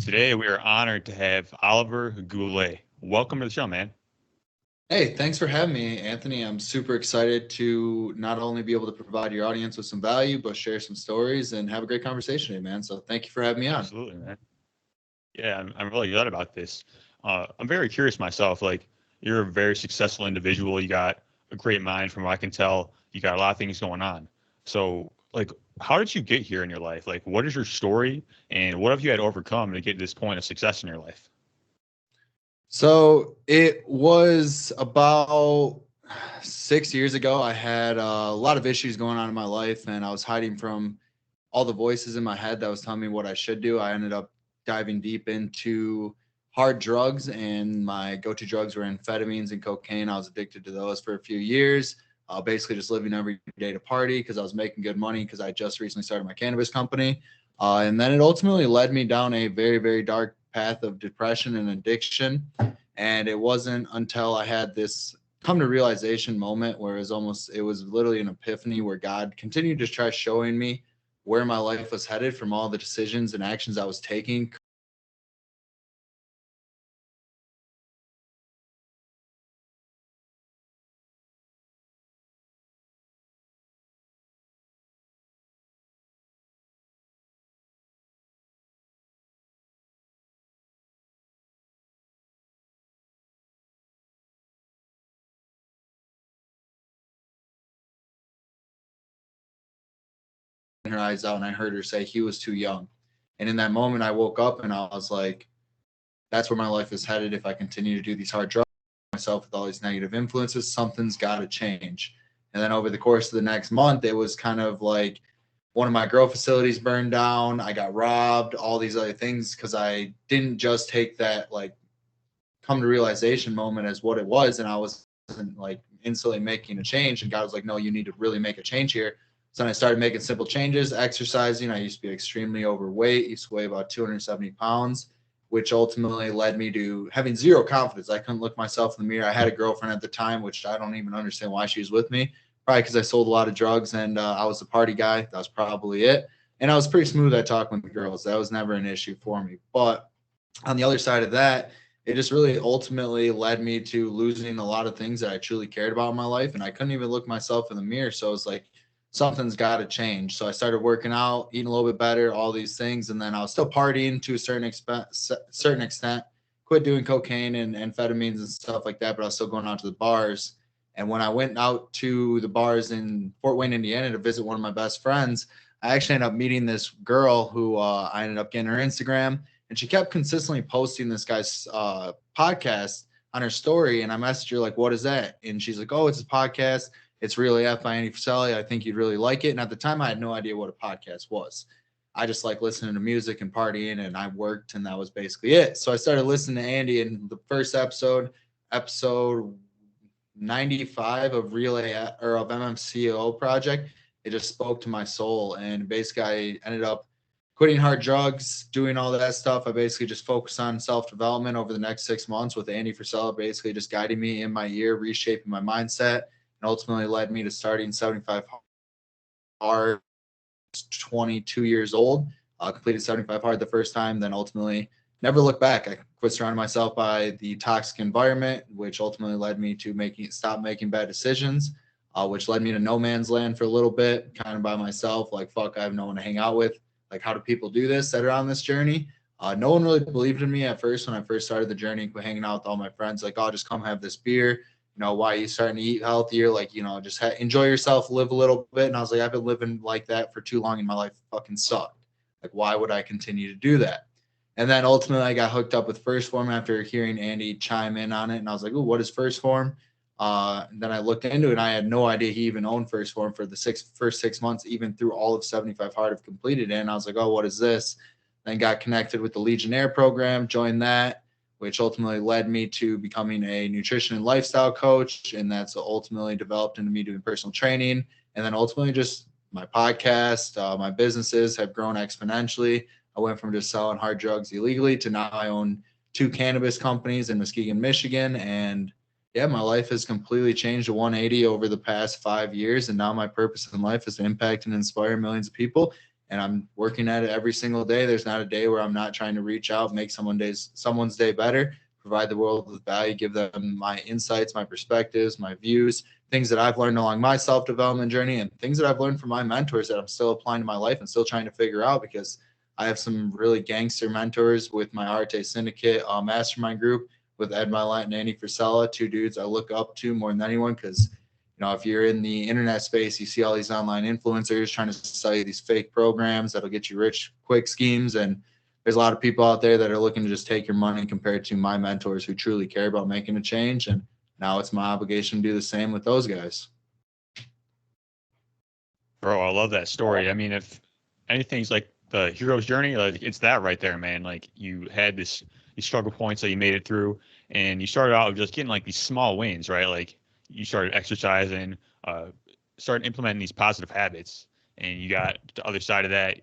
Today, we are honored to have Oliver Goulet. Welcome to the show, man. Hey, thanks for having me, Anthony. I'm super excited to not only be able to provide your audience with some value, but share some stories and have a great conversation today, man. So thank you for having me on. Absolutely, man. Yeah, I'm really glad about this. I'm very curious myself. Like, you're a very successful individual. You got a great mind, from what I can tell. You got a lot of things going on. So, like, how did you get here in your life? Like, what is your story, and what have you had to overcome to get to this point of success in your life? So it was about 6 years ago. I had a lot of issues going on in my life, and I was hiding from all the voices in my head that was telling me what I should do. I ended up diving deep into hard drugs, and my go-to drugs were amphetamines and cocaine. I was addicted to those for a few years. Basically, just living every day to party because I was making good money because I just recently started my cannabis company. And then it ultimately led me down a very, very dark path of depression and addiction. And it wasn't until I had this come to realization moment where it was literally an epiphany where God continued to try showing me where my life was headed from all the decisions and actions I was taking. Her eyes out and I heard her say he was too young. And in that moment, I woke up and I was like, that's where my life is headed. If I continue to do these hard drugs, myself with all these negative influences, something's got to change. And then over the course of the next month, it was kind of like one of my grow facilities burned down. I got robbed, all these other things because I didn't just take that like come to realization moment as what it was. And I wasn't like instantly making a change. And God was like, no, you need to really make a change here. So then I started making simple changes, exercising. I used to be extremely overweight, used to weigh about 270 pounds, which ultimately led me to having zero confidence. I couldn't look myself in the mirror. I had a girlfriend at the time, which I don't even understand why she was with me. Probably because I sold a lot of drugs and I was a party guy. That was probably it. And I was pretty smooth at talking with girls. That was never an issue for me. But on the other side of that, it just really ultimately led me to losing a lot of things that I truly cared about in my life. And I couldn't even look myself in the mirror. So I was like, something's got to change. So I started working out, eating a little bit better, all these things. And then I was still partying to a certain extent, quit doing cocaine and amphetamines and stuff like that. But I was still going out to the bars. And when I went out to the bars in Fort Wayne, Indiana to visit one of my best friends, I actually ended up meeting this girl who I ended up getting her Instagram, and she kept consistently posting this guy's podcast on her story. And I messaged her like, "What is that?" And she's like, "Oh, it's a podcast. It's Really F by Andy Frisella. I think you'd really like it." And at the time, I had no idea what a podcast was. I just like listening to music and partying, and I worked, and that was basically it. So I started listening to Andy, and the first episode 95 of Relay or of MMCO project, it just spoke to my soul. And basically, I ended up quitting hard drugs, doing all that stuff. I basically just focused on self development over the next 6 months with Andy Frisella, basically just guiding me in my year, reshaping my mindset, and ultimately led me to starting 75 hard, 22 years old. Completed 75 hard the first time, then ultimately never looked back. I quit surrounding myself by the toxic environment, which ultimately led me to stop making bad decisions, which led me to no man's land for a little bit, kind of by myself. Like, fuck, I have no one to hang out with. Like, how do people do this that are on this journey? No one really believed in me at first when I first started the journey, hanging out with all my friends. Like, oh, just come have this beer. Why are you starting to eat healthier? Like, just enjoy yourself, live a little bit. And I was like, I've been living like that for too long in my life. It fucking sucked. Like, why would I continue to do that? And then ultimately, I got hooked up with First Form after hearing Andy chime in on it. And I was like, oh, what is First Form? And then I looked into it, and I had no idea he even owned First Form for the first 6 months, even through all of 75 Hard have completed it. And I was like, oh, what is this? Then got connected with the Legionnaire program, joined that, which ultimately led me to becoming a nutrition and lifestyle coach. And that's ultimately developed into me doing personal training. And then ultimately just my podcast, my businesses have grown exponentially. I went from just selling hard drugs illegally to now I own two cannabis companies in Muskegon, Michigan. And yeah, my life has completely changed to 180 over the past 5 years. And now my purpose in life is to impact and inspire millions of people and I'm working at it every single day. There's not a day where I'm not trying to reach out, make someone's day better, provide the world with value, give them my insights, my perspectives, my views, things that I've learned along my self-development journey, and things that I've learned from my mentors that I'm still applying to my life and still trying to figure out, because I have some really gangster mentors with my Arte Syndicate mastermind group with Ed Milet and Andy Frisella, two dudes I look up to more than anyone, because if you're in the internet space, you see all these online influencers trying to sell you these fake programs that'll get you rich quick schemes. And there's a lot of people out there that are looking to just take your money, compared to my mentors who truly care about making a change. And now it's my obligation to do the same with those guys. Bro, I love that story. I mean, if anything's like the hero's journey, like it's that right there, man. Like you had these struggle points that you made it through, and you started out just getting like these small wins, right? Like you started exercising, started implementing these positive habits, and you got the other side of that,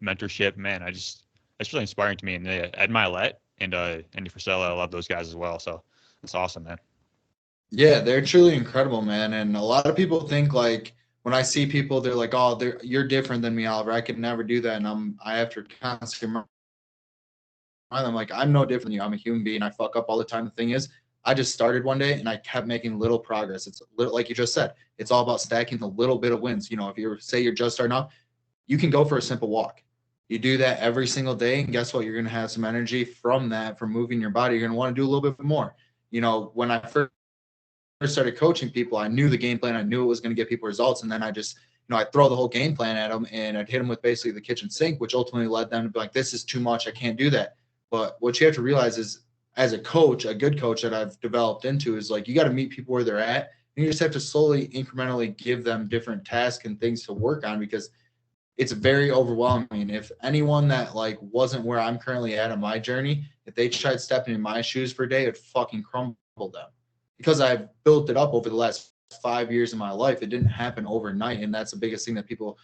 mentorship. Man, that's really inspiring to me. And Ed Milet and Andy Frisella, I love those guys as well. So it's awesome, man. Yeah, they're truly incredible, man. And a lot of people think, like, when I see people, they're like, "Oh, you're different than me, Oliver. I could never do that." And I have to constantly remind them, like, I'm no different than you. I'm a human being. I fuck up all the time. The thing is, I just started one day and I kept making little progress. It's little, like you just said, it's all about stacking the little bit of wins. If you say you're just starting off, you can go for a simple walk. You do that every single day, and guess what? You're going to have some energy from that, from moving your body. You're going to want to do a little bit more. When I first started coaching people, I knew the game plan. I knew it was going to get people results. And then I just, I'd throw the whole game plan at them, and I'd hit them with basically the kitchen sink, which ultimately led them to be like, this is too much. I can't do that. But what you have to realize is, as a coach, a good coach that I've developed into, is like, you got to meet people where they're at. And you just have to slowly, incrementally give them different tasks and things to work on, because it's very overwhelming. If anyone that like wasn't where I'm currently at on my journey, if they tried stepping in my shoes for a day, it'd fucking crumble them. Because I've built it up over the last 5 years of my life. It didn't happen overnight. And that's the biggest thing that people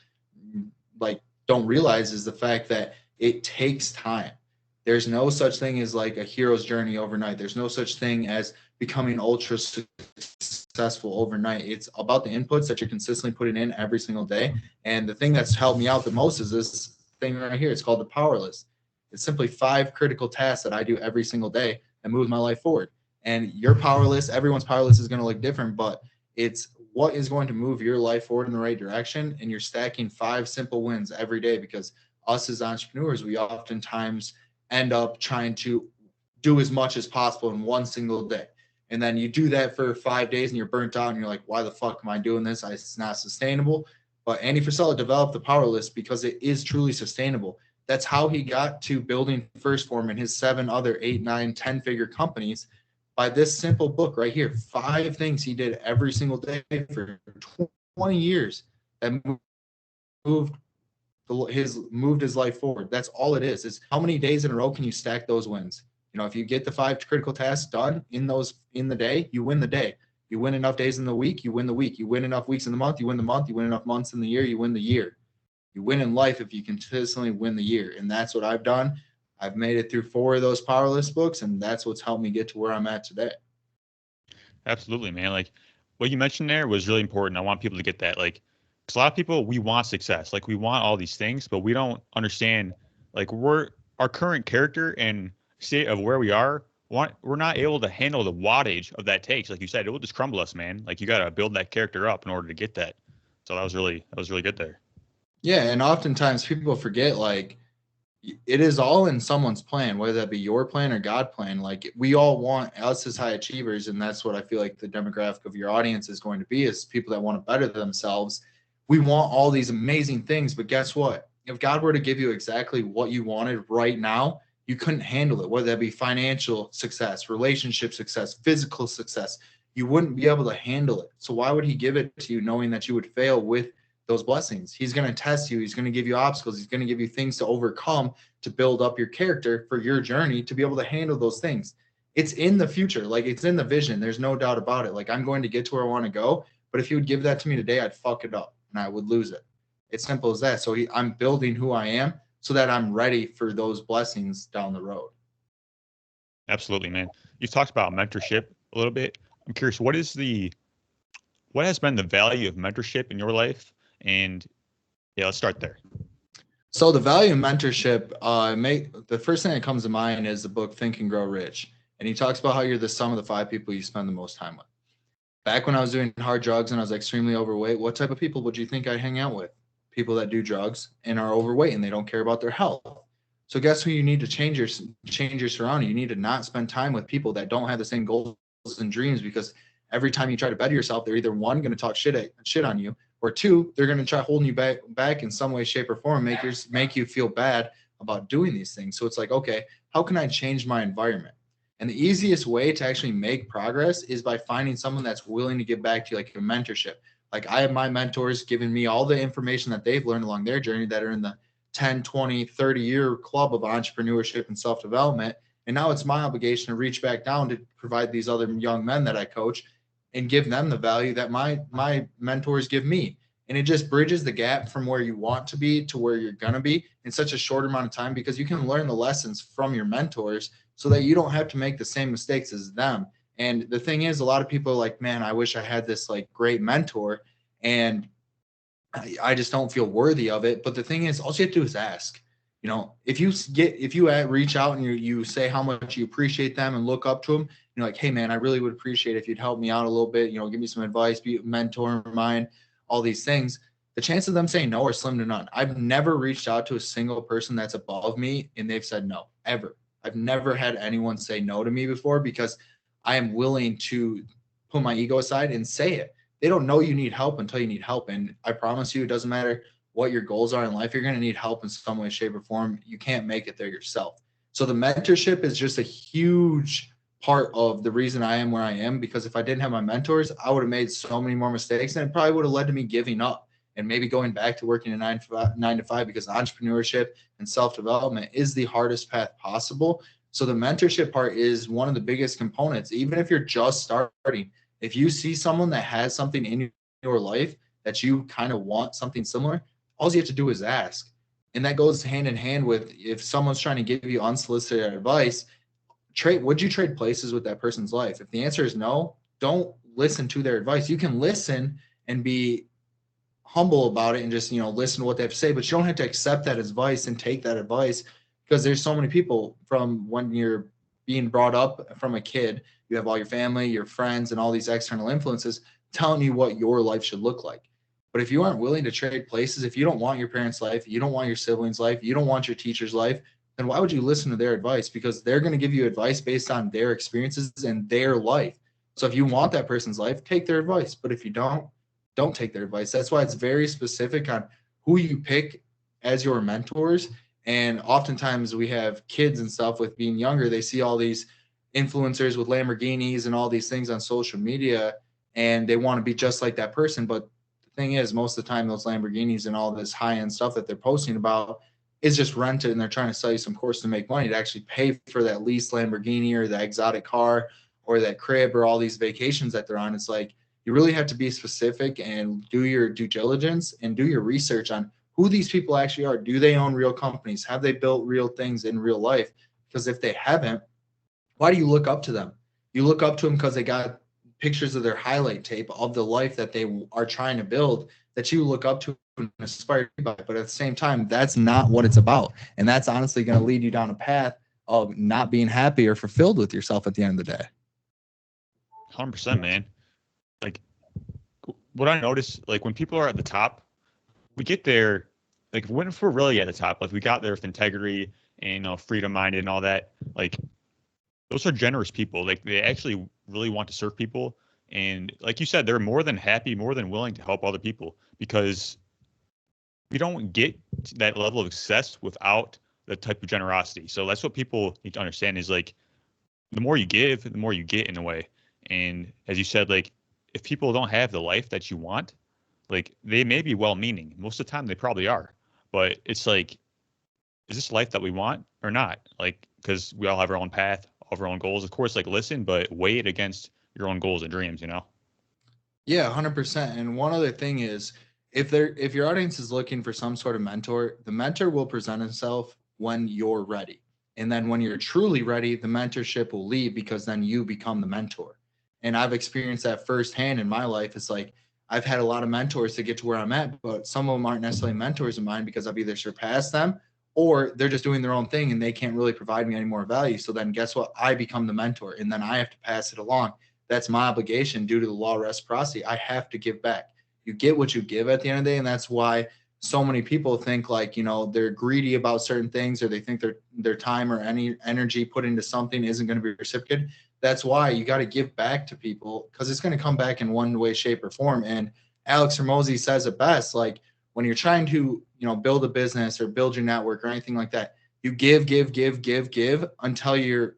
like don't realize, is the fact that it takes time. There's no such thing as like a hero's journey overnight. There's no such thing as becoming ultra successful overnight. It's about the inputs that you're consistently putting in every single day. And the thing that's helped me out the most is this thing right here. It's called the power list. It's simply 5 critical tasks that I do every single day that move my life forward. And your power list, everyone's power list is going to look different, but it's what is going to move your life forward in the right direction. And you're stacking 5 simple wins every day, because us as entrepreneurs, we oftentimes end up trying to do as much as possible in one single day. And then you do that for 5 days and you're burnt out and you're like, why the fuck am I doing this? It's not sustainable. But Andy Frisella developed the power list because it is truly sustainable. That's how he got to building First Form and his 7 other 8, 9, 10-figure companies, by this simple book right here. 5 things he did every single day for 20 years that moved his life forward. That's all it is. Is how many days in a row can you stack those wins? If you get the 5 critical tasks done in the day, you win the day. You win enough days in the week, you win the week. You win enough weeks in the month, you win the month. You win enough months in the year, you win the year. You win in life if you consistently win the year. And that's what I've done. I've made it through 4 of those power list books, and that's what's helped me get to where I'm at today. Absolutely, man. Like what you mentioned there was really important. I want people to get that. Like, because a lot of people, we want success. Like we want all these things, but we don't understand like our current character and state of where we are. We're not able to handle the wattage of that takes. Like you said, it will just crumble us, man. Like you got to build that character up in order to get that. So that was really good there. Yeah, and oftentimes people forget, like, it is all in someone's plan, whether that be your plan or God plan. Like, we all want us as high achievers, and that's what I feel like the demographic of your audience is going to be, is people that want to better themselves. We want all these amazing things, but guess what? If God were to give you exactly what you wanted right now, you couldn't handle it, whether that be financial success, relationship success, physical success. You wouldn't be able to handle it. So why would he give it to you knowing that you would fail with those blessings? He's going to test you. He's going to give you obstacles. He's going to give you things to overcome, to build up your character for your journey, to be able to handle those things. It's in the future. Like, it's in the vision. There's no doubt about it. Like, I'm going to get to where I want to go, but if you would give that to me today, I'd fuck it up and I would lose it. It's simple as that. So I'm building who I am so that I'm ready for those blessings down the road. Absolutely, man. You've talked about mentorship a little bit. I'm curious, what has been the value of mentorship in your life? And yeah, let's start there. So the value of mentorship, the first thing that comes to mind is the book Think and Grow Rich. And he talks about how you're the sum of the 5 people you spend the most time with. Back when I was doing hard drugs and I was extremely overweight, what type of people would you think I hang out with? People that do drugs and are overweight and they don't care about their health. So guess who you need to change your surrounding. You need to not spend time with people that don't have the same goals and dreams, because every time you try to better yourself, they're either one going to talk shit on you, or two, they're going to try holding you back in some way, shape, or form, make you feel bad about doing these things. So it's like, okay, how can I change my environment? And the easiest way to actually make progress is by finding someone that's willing to give back to you, like a mentorship. Like I have my mentors giving me all the information that they've learned along their journey that are in the 10, 20, 30-year club of entrepreneurship and self-development. And now it's my obligation to reach back down to provide these other young men that I coach and give them the value that my mentors give me. And it just bridges the gap from where you want to be to where you're going to be in such a short amount of time, because you can learn the lessons from your mentors so that you don't have to make the same mistakes as them. And the thing is, a lot of people are like, man, I wish I had this like great mentor, and I just don't feel worthy of it. But the thing is, all you have to do is ask. You know, if you reach out and you say how much you appreciate them and look up to them, you're like, hey man, I really would appreciate if you'd help me out a little bit. You know, give me some advice, be a mentor of mine, all these things. The chance of them saying no are slim to none. I've never reached out to a single person that's above me and they've said no, ever. I've never had anyone say no to me before, because I am willing to put my ego aside and say it. They don't know you need help until you need help. And I promise you, it doesn't matter what your goals are in life, you're going to need help in some way, shape, or form. You can't make it there yourself. So the mentorship is just a huge part of the reason I am where I am, because if I didn't have my mentors, I would have made so many more mistakes, and it probably would have led to me giving up and maybe going back to working a 9 to 5, because entrepreneurship and self-development is the hardest path possible. So the mentorship part is one of the biggest components. Even if you're just starting, if you see someone that has something in your life that you kind of want something similar, all you have to do is ask. And that goes hand in hand with, if someone's trying to give you unsolicited advice, would you trade places with that person's life? If the answer is no, don't listen to their advice. You can listen and be humble about it and just, listen to what they have to say, but you don't have to accept that advice and take that advice, because there's so many people from when you're being brought up from a kid, you have all your family, your friends, and all these external influences telling you what your life should look like. But if you aren't willing to trade places, if you don't want your parents' life, you don't want your siblings' life, you don't want your teacher's life, then why would you listen to their advice? Because they're going to give you advice based on their experiences and their life. So if you want that person's life, take their advice. But if you don't take their advice. That's why it's very specific on who you pick as your mentors. And oftentimes we have kids and stuff with being younger. They see all these influencers with Lamborghinis and all these things on social media, and they want to be just like that person. But the thing is, most of the time, those Lamborghinis and all this high-end stuff that they're posting about is just rented, and they're trying to sell you some course to make money to actually pay for that leased Lamborghini or the exotic car or that crib or all these vacations that they're on. It's like, you really have to be specific and do your due diligence and do your research on who these people actually are. Do they own real companies? Have they built real things in real life? Because if they haven't, why do you look up to them? You look up to them because they got pictures of their highlight tape of the life that they are trying to build, that you look up to and aspire by. But at the same time, that's not what it's about. And that's honestly going to lead you down a path of not being happy or fulfilled with yourself at the end of the day. 100%, man. Like, what I notice, like when people are at the top, we get there, like when if we're really at the top, like we got there with integrity and freedom minded and all that, like those are generous people. Like they actually really want to serve people. And like you said, they're more than happy, more than willing to help other people, because we don't get to that level of success without the type of generosity. So that's what people need to understand, is like the more you give, the more you get in a way. And as you said, like if people don't have the life that you want, like they may be well-meaning. Most of the time they probably are. But it's like, is this life that we want or not? Like, because we all have our own path, all of our own goals. Of course, like listen, but weigh it against your own goals and dreams, you know? Yeah, 100%. And one other thing is, if your audience is looking for some sort of mentor, the mentor will present himself when you're ready. And then when you're truly ready, the mentorship will leave, because then you become the mentor. And I've experienced that firsthand in my life. It's like I've had a lot of mentors to get to where I'm at, but some of them aren't necessarily mentors of mine because I've either surpassed them or they're just doing their own thing and they can't really provide me any more value. So then guess what? I become the mentor and then I have to pass it along. That's my obligation due to the law of reciprocity. I have to give back. You get what you give at the end of the day. And that's why so many people think like, you know, they're greedy about certain things, or they think their time or any energy put into something isn't going to be reciprocated. That's why you got to give back to people, because it's going to come back in one way, shape, or form. And Alex Hormozy says it best, like when you're trying to, you know, build a business or build your network or anything like that, you give until your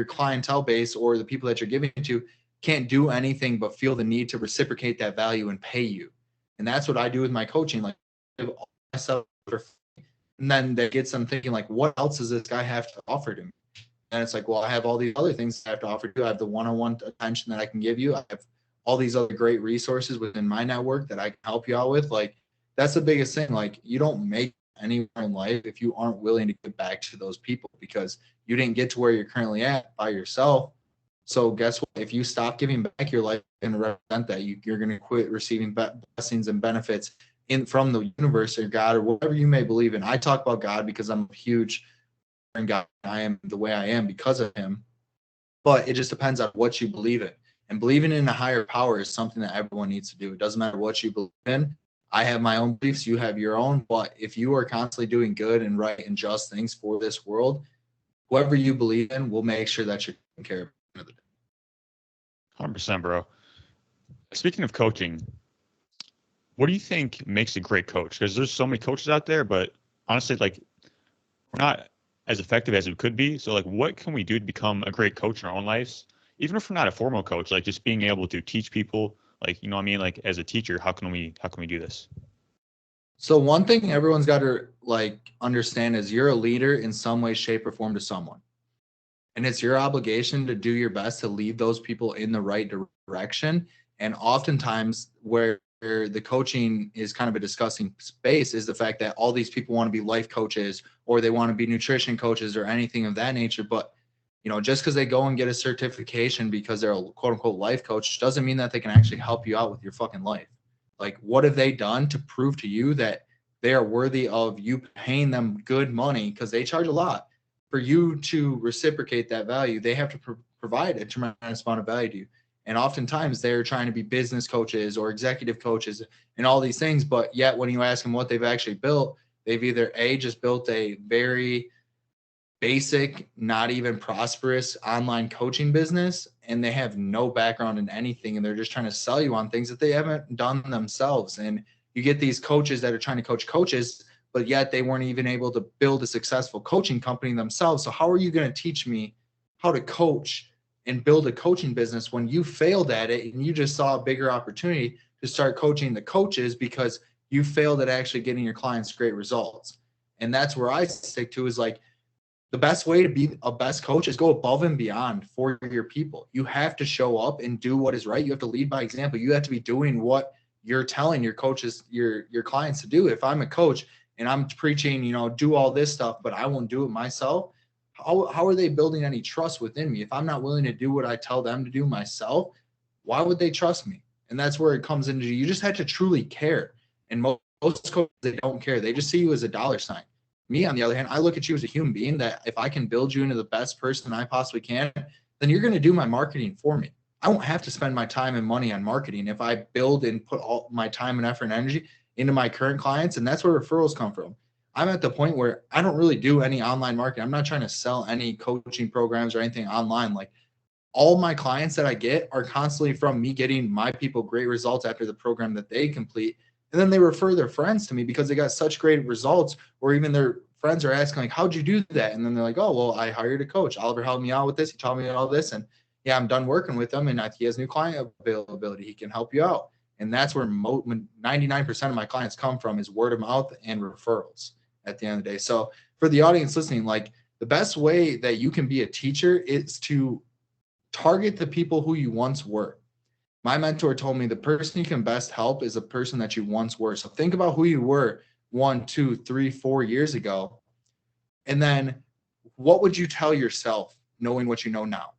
clientele base or the people that you're giving to can't do anything but feel the need to reciprocate that value and pay you. And that's what I do with my coaching. Like, I give all myself for free. And then that gets them thinking, like, what else does this guy have to offer to me? And it's like, well, I have all these other things I have to offer to you. I have the one-on-one attention that I can give you. I have all these other great resources within my network that I can help you out with. Like, that's the biggest thing. Like, you don't make anywhere in life if you aren't willing to give back to those people, because you didn't get to where you're currently at by yourself. So guess what? If you stop giving back, your life is going to represent that. You're going to quit receiving blessings and benefits from the universe or God or whatever you may believe in. I talk about God because I'm a huge in God. I am the way I am because of him. But it just depends on what you believe in. And believing in a higher power is something that everyone needs to do. It doesn't matter what you believe in. I have my own beliefs. You have your own. But if you are constantly doing good and right and just things for this world, whoever you believe in will make sure that you're taking care of. 100%, bro. Speaking of coaching, what do you think makes a great coach? Because there's so many coaches out there, but honestly, like, we're not as effective as we could be. So, like, what can we do to become a great coach in our own lives? Even if we're not a formal coach, like just being able to teach people, like, you know what I mean? Like, as a teacher, how can we do this? So one thing everyone's got to like understand is you're a leader in some way, shape, or form to someone. And it's your obligation to do your best to lead those people in the right direction. And oftentimes where the coaching is kind of a disgusting space is the fact that all these people want to be life coaches or they want to be nutrition coaches or anything of that nature. But, you know, just because they go and get a certification because they're a quote unquote life coach doesn't mean that they can actually help you out with your fucking life. Like, what have they done to prove to you that they are worthy of you paying them good money? Because they charge a lot. For you to reciprocate that value, they have to provide a tremendous amount of value to you. And oftentimes they're trying to be business coaches or executive coaches and all these things. But yet when you ask them what they've actually built, they've either just built a very basic, not even prosperous online coaching business, and they have no background in anything. And they're just trying to sell you on things that they haven't done themselves. And you get these coaches that are trying to coach coaches, but yet they weren't even able to build a successful coaching company themselves. So how are you going to teach me how to coach and build a coaching business when you failed at it and you just saw a bigger opportunity to start coaching the coaches because you failed at actually getting your clients great results? And that's where I stick to is like, the best way to be a best coach is go above and beyond for your people. You have to show up and do what is right. You have to lead by example. You have to be doing what you're telling your coaches, your clients to do. If I'm a coach and I'm preaching, you know, do all this stuff, but I won't do it myself, how are they building any trust within me? If I'm not willing to do what I tell them to do myself, why would they trust me? And that's where it comes into, you just have to truly care. And most coaches, they don't care. They just see you as a dollar sign. Me, on the other hand, I look at you as a human being that if I can build you into the best person I possibly can, then you're going to do my marketing for me. I won't have to spend my time and money on marketing if I build and put all my time and effort and energy into my current clients. And that's where referrals come from. I'm at the point where I don't really do any online marketing. I'm not trying to sell any coaching programs or anything online. Like, all my clients that I get are constantly from me getting my people great results after the program that they complete. And then they refer their friends to me because they got such great results, or even their friends are asking, like, how'd you do that? And then they're like, oh, well, I hired a coach. Oliver helped me out with this. He taught me all this. And yeah, I'm done working with him. And he has new client availability. He can help you out. And that's where 99% of my clients come from, is word of mouth and referrals at the end of the day. So for the audience listening, like, the best way that you can be a teacher is to target the people who you once were. My mentor told me the person you can best help is a person that you once were. So think about who you were 1, 2, 3, 4 years ago. And then what would you tell yourself knowing what you know now?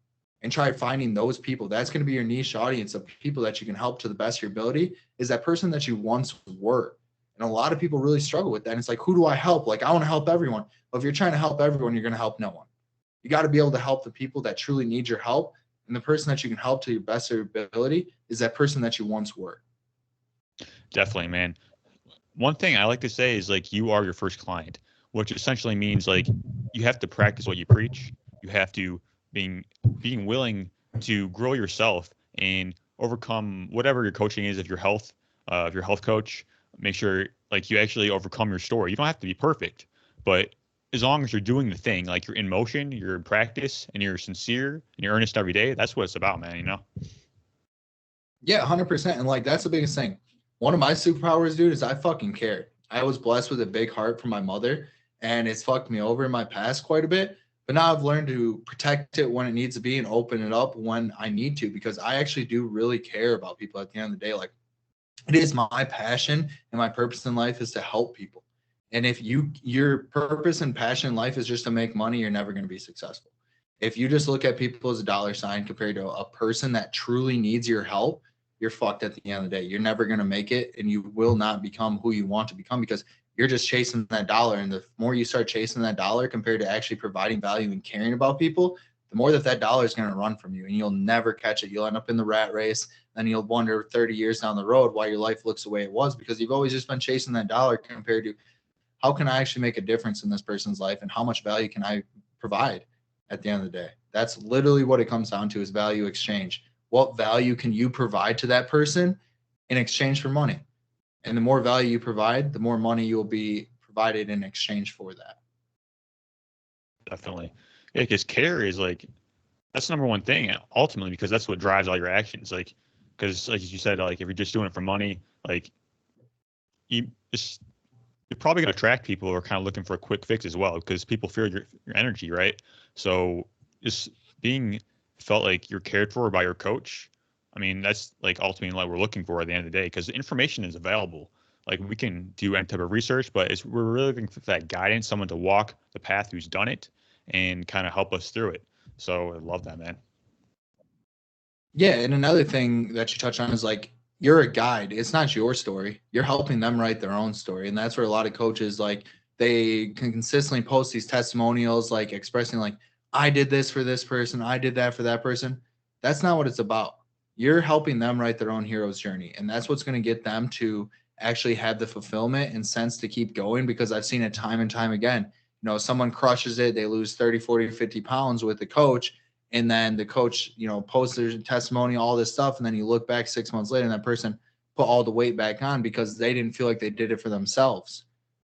and try finding those people. That's going to be your niche audience of people that you can help to the best of your ability, is that person that you once were. And a lot of people really struggle with that. And it's like, who do I help? Like, I want to help everyone. But if you're trying to help everyone, you're going to help no one. You got to be able to help the people that truly need your help. And the person that you can help to your best of your ability is that person that you once were. Definitely, man. One thing I like to say is like you are your first client, which essentially means like you have to practice what you preach. You have to being being willing to grow yourself and overcome whatever your coaching is. If you're a health coach, make sure like you actually overcome your story. You don't have to be perfect, but as long as you're doing the thing, like you're in motion, you're in practice, and you're sincere and you're earnest every day, that's what it's about, man. You know? Yeah, 100%. And like, that's the biggest thing. One of my superpowers, dude, is I fucking care. I was blessed with a big heart from my mother, and it's fucked me over in my past quite a bit. But now I've learned to protect it when it needs to be and open it up when I need to, because I actually do really care about people at the end of the day. Like, it is my passion and my purpose in life is to help people. And if your purpose and passion in life is just to make money, you're never going to be successful. If you just look at people as a dollar sign compared to a person that truly needs your help, you're fucked at the end of the day. You're never going to make it, and you will not become who you want to become because you're just chasing that dollar. And the more you start chasing that dollar compared to actually providing value and caring about people, the more that dollar is going to run from you, and you'll never catch it. You'll end up in the rat race. Then you'll wonder 30 years down the road why your life looks the way it was, because you've always just been chasing that dollar compared to how can I actually make a difference in this person's life and how much value can I provide at the end of the day. That's literally what it comes down to, is value exchange. What value can you provide to that person in exchange for money? And the more value you provide, the more money you'll be provided in exchange for that. Definitely. Yeah, because care is like that's the number one thing ultimately, because that's what drives all your actions. Like, because like you said, like if you're just doing it for money, like you just you're probably going to attract people who are kind of looking for a quick fix as well, because people feel your energy, right? So just being felt like you're cared for by your coach. I mean, that's like ultimately what we're looking for at the end of the day, because the information is available. Like we can do any type of research, but we're really looking for that guidance, someone to walk the path who's done it and kind of help us through it. So I love that, man. Yeah, and another thing that you touch on is like you're a guide. It's not your story. You're helping them write their own story. And that's where a lot of coaches like they can consistently post these testimonials like expressing like I did this for this person, I did that for that person. That's not what it's about. You're helping them write their own hero's journey. And that's what's going to get them to actually have the fulfillment and sense to keep going, because I've seen it time and time again. You know, someone crushes it, they lose 30, 40, 50 pounds with the coach, and then the coach, you know, posts their testimony, all this stuff, and then you look back 6 months later and that person put all the weight back on because they didn't feel like they did it for themselves.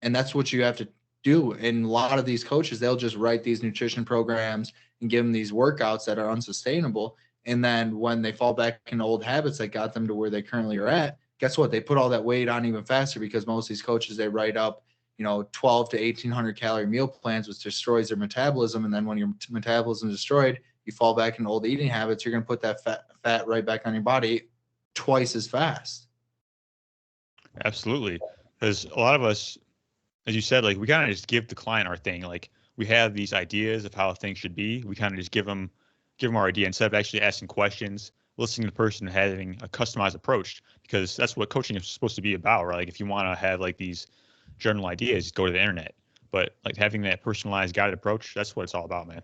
And that's what you have to do. And a lot of these coaches, they'll just write these nutrition programs and give them these workouts that are unsustainable. And then when they fall back into old habits that got them to where they currently are at, guess what? They put all that weight on even faster, because most of these coaches, they write up, you know, 12 to 1800 calorie meal plans, which destroys their metabolism. And then when your metabolism is destroyed, you fall back into old eating habits, you're going to put that fat right back on your body twice as fast. Absolutely. Because a lot of us, as you said, like we kind of just give the client our thing. Like we have these ideas of how things should be. We kind of just give them our idea instead of actually asking questions, listening to the person, having a customized approach, because that's what coaching is supposed to be about, right? Like if you want to have like these general ideas, go to the internet. But like having that personalized guided approach, that's what it's all about, man.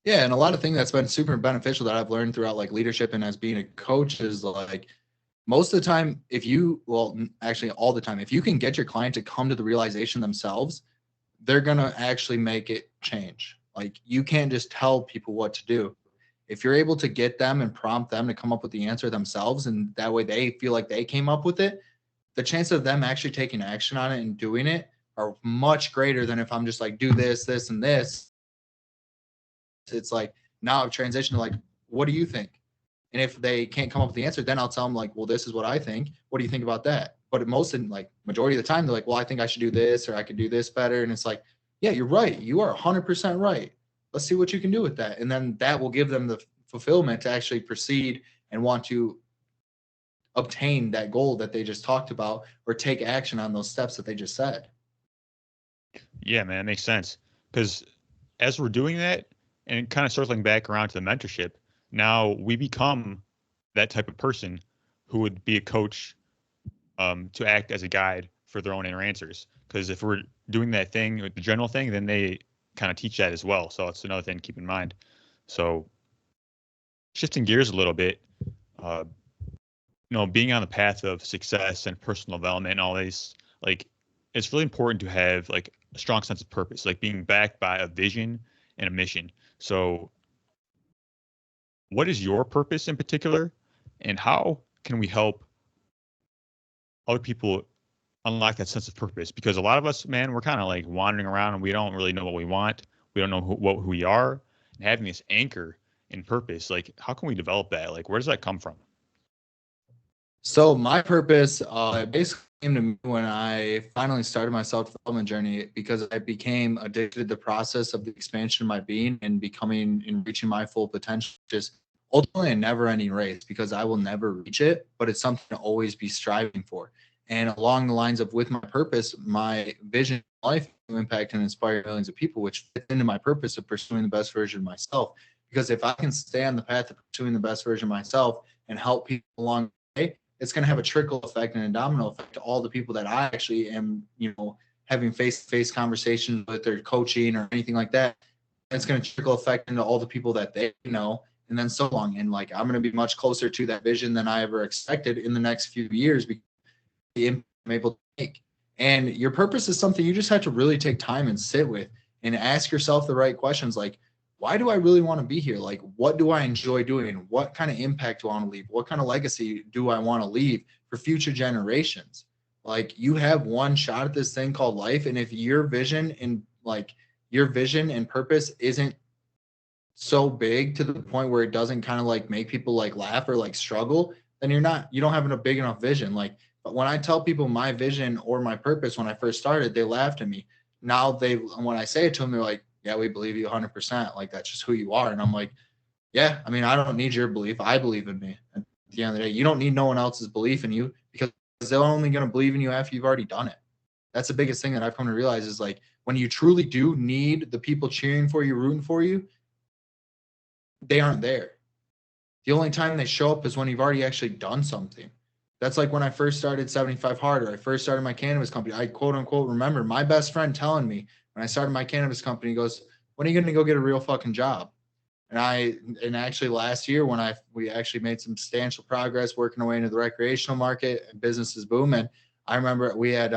Yeah, and a lot of things that's been super beneficial that I've learned throughout like leadership and as being a coach is like most of the time, if you, well, actually all the time, if you can get your client to come to the realization themselves, they're going to actually make it change. Like you can't just tell people what to do. If you're able to get them and prompt them to come up with the answer themselves, and that way they feel like they came up with it, the chance of them actually taking action on it and doing it are much greater than if I'm just like, do this, this, and this. It's like now I've transitioned to like, what do you think? And if they can't come up with the answer, then I'll tell them like, well, this is what I think. What do you think about that? But most in like majority of the time, they're like, well, I think I should do this or I could do this better. And it's like, yeah, you're right. You are 100% right. Let's see what you can do with that. And then that will give them the fulfillment to actually proceed and want to obtain that goal that they just talked about or take action on those steps that they just said. Yeah, man, it makes sense. Because as we're doing that, And kind of circling back around to the mentorship, now we become that type of person who would be a coach, to act as a guide for their own inner answers. Because if we're doing that thing, the general thing, then they kind of teach that as well. So it's another thing to keep in mind. So shifting gears a little bit, uh, being on the path of success and personal development and all this, like, it's really important to have like a strong sense of purpose, like being backed by a vision and a mission. So what is your purpose in particular, and how can we help other people unlock that sense of purpose? Because a lot of us, man, we're kind of like wandering around and we don't really know what we want. We don't know who we are. And having this anchor in purpose, like, how can we develop that? Like, where does that come from? So my purpose basically came to me when I finally started my self-development journey, because I became addicted to the process of the expansion of my being and becoming and reaching my full potential. Just ultimately a never-ending race, because I will never reach it, but it's something to always be striving for. And along the lines of with my purpose, my vision in life to impact and inspire millions of people, which fits into my purpose of pursuing the best version of myself. Because if I can stay on the path of pursuing the best version of myself and help people along the way, it's going to have a trickle effect and a domino effect to all the people that I actually am, having face-to-face conversations with or coaching or anything like that. It's going to trickle effect into all the people that they know, and then so long. And like, I'm going to be much closer to that vision than I ever expected in the next few years, because the impact I'm able to make. And your purpose is something you just have to really take time and sit with and ask yourself the right questions. Like, why do I really want to be here? Like, what do I enjoy doing? What kind of impact do I want to leave? What kind of legacy do I want to leave for future generations? Like, you have one shot at this thing called life. And if your vision and purpose isn't so big to the point where it doesn't kind of like make people like laugh or like struggle, then you don't have a big enough vision. Like, but when I tell people my vision or my purpose when I first started, they laughed at me. Now when I say it to them, they're like, yeah, we believe you 100%. Like, that's just who you are. And I'm like, yeah, I mean, I don't need your belief. I believe in me. At the end of the day, you don't need no one else's belief in you, because they're only going to believe in you after you've already done it. That's the biggest thing that I've come to realize is like, when you truly do need the people cheering for you, rooting for you, they aren't there. The only time they show up is when you've already actually done something. That's like when I first started 75 Hard, or I first started my cannabis company. I quote unquote remember my best friend telling me when I started my cannabis company, he goes, when are you going to go get a real fucking job? And actually last year when we actually made some substantial progress working our way into the recreational market and business is booming. I remember we went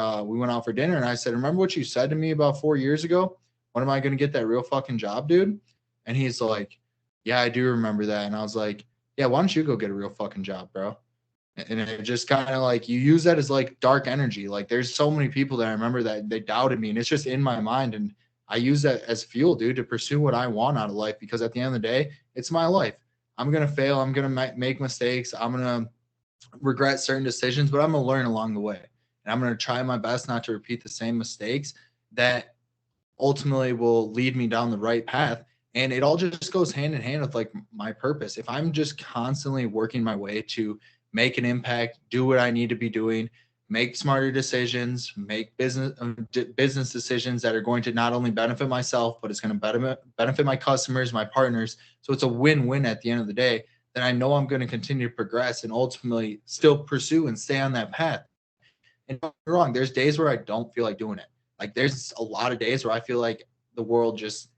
out for dinner and I said, remember what you said to me about 4 years ago? When am I going to get that real fucking job, dude? And he's like, yeah, I do remember that. And I was like, yeah, why don't you go get a real fucking job, bro? And it just kind of like, you use that as like dark energy. Like, there's so many people that I remember that they doubted me, and it's just in my mind. And I use that as fuel, dude, to pursue what I want out of life, because at the end of the day, it's my life. I'm going to fail. I'm going to make mistakes. I'm going to regret certain decisions, but I'm going to learn along the way. And I'm going to try my best not to repeat the same mistakes that ultimately will lead me down the right path. And it all just goes hand in hand with like my purpose. If I'm just constantly working my way to make an impact, do what I need to be doing, make smarter decisions, make business decisions that are going to not only benefit myself, but it's going to benefit my customers, my partners. So it's a win-win at the end of the day. Then I know I'm going to continue to progress and ultimately still pursue and stay on that path. And don't get me wrong, there's days where I don't feel like doing it. Like, there's a lot of days where I feel like the world just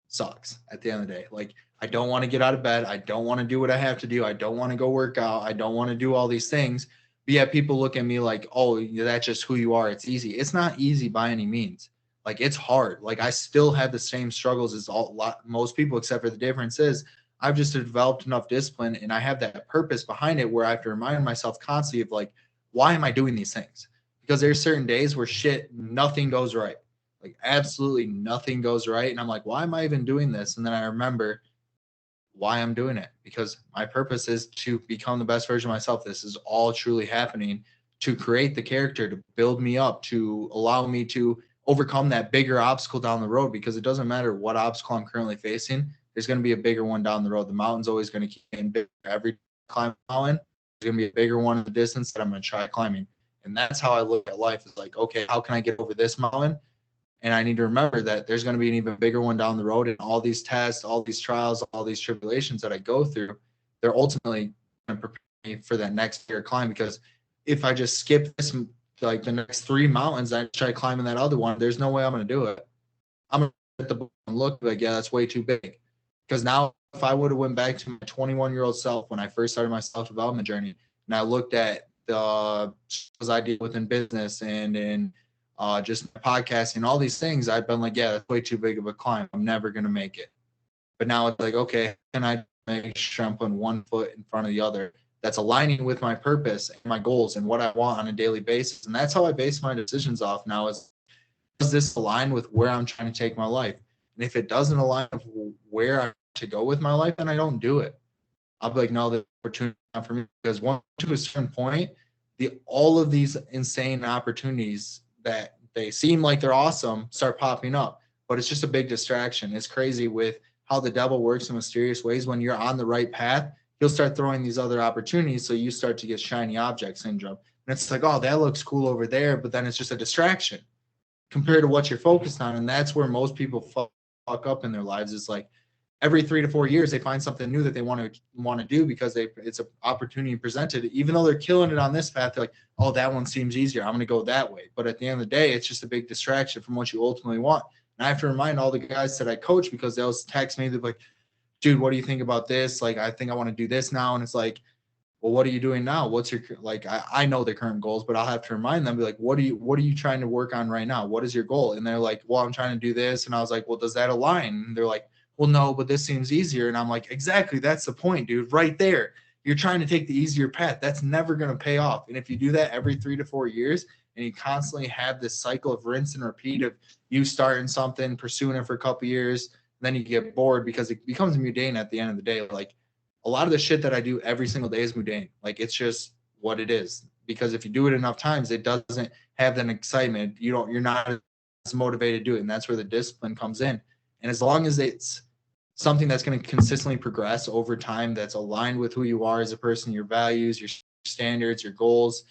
sucks at the end of the day. Like, I don't want to get out of bed. I don't want to do what I have to do. I don't want to go work out. I don't want to do all these things. But yet people look at me like, oh, that's just who you are. It's easy. It's not easy by any means. Like, it's hard. Like, I still have the same struggles as most people, except for the difference is I've just developed enough discipline and I have that purpose behind it where I have to remind myself constantly of like, why am I doing these things? Because there's certain days where nothing goes right. Like, absolutely nothing goes right. And I'm like, why am I even doing this? And then I remember why I'm doing it, because my purpose is to become the best version of myself. This is all truly happening to create the character, to build me up, to allow me to overcome that bigger obstacle down the road, because it doesn't matter what obstacle I'm currently facing. There's going to be a bigger one down the road. The mountain's always going to keep getting bigger. Every climb mountain, there's going to be a bigger one in the distance that I'm going to try climbing. And that's how I look at life. Is like, okay, how can I get over this mountain? And I need to remember that there's going to be an even bigger one down the road. And all these tests, all these trials, all these tribulations that I go through, they're ultimately going to prepare me for that next bigger climb. Because if I just skip this, like the next 3 mountains, I try climbing that other one, there's no way I'm going to do it. I'm going to at the book and look like, yeah, that's way too big. Because now if I would have went back to my 21-year-old self when I first started my self-development journey, and I looked at the I did within business and in just podcasting, all these things, I've been like, yeah, that's way too big of a climb. I'm never going to make it. But now it's like, okay, can I make sure I'm putting one foot in front of the other that's aligning with my purpose and my goals and what I want on a daily basis? And that's how I base my decisions off now is, does this align with where I'm trying to take my life? And if it doesn't align with where I to go with my life, then I don't do it. I'll be like, no, the opportunity for me, because once to a certain point, all of these insane opportunities that they seem like they're awesome start popping up, but it's just a big distraction. It's crazy with how the devil works in mysterious ways. When you're on the right path, he'll start throwing these other opportunities, so you start to get shiny object syndrome. And it's like, oh, that looks cool over there, but then it's just a distraction compared to what you're focused on. And that's where most people fuck up in their lives. Is like, every 3 to 4 years they find something new that they want to do because it's an opportunity presented. Even though they're killing it on this path, they're like, oh, that one seems easier, I'm going to go that way. But at the end of the day, it's just a big distraction from what you ultimately want. And I have to remind all the guys that I coach, because they'll text me, they're like, dude, what do you think about this? Like, I think I want to do this now. And it's like, well, what are you doing now? What's your, like, I know the current goals, but I'll have to remind them, be like, what are you trying to work on right now? What is your goal? And they're like, well, I'm trying to do this. And I was like, well, does that align? And they're like, well, no, but this seems easier. And I'm like, exactly. That's the point, dude, right there. You're trying to take the easier path. That's never going to pay off. And if you do that every 3 to 4 years and you constantly have this cycle of rinse and repeat of you starting something, pursuing it for a couple years, then you get bored because it becomes mundane at the end of the day. Like, a lot of the shit that I do every single day is mundane. Like, it's just what it is. Because if you do it enough times, it doesn't have that excitement. You're not as motivated to do it. And that's where the discipline comes in. And as long as it's something that's going to consistently progress over time, that's aligned with who you are as a person, your values, your standards, your goals,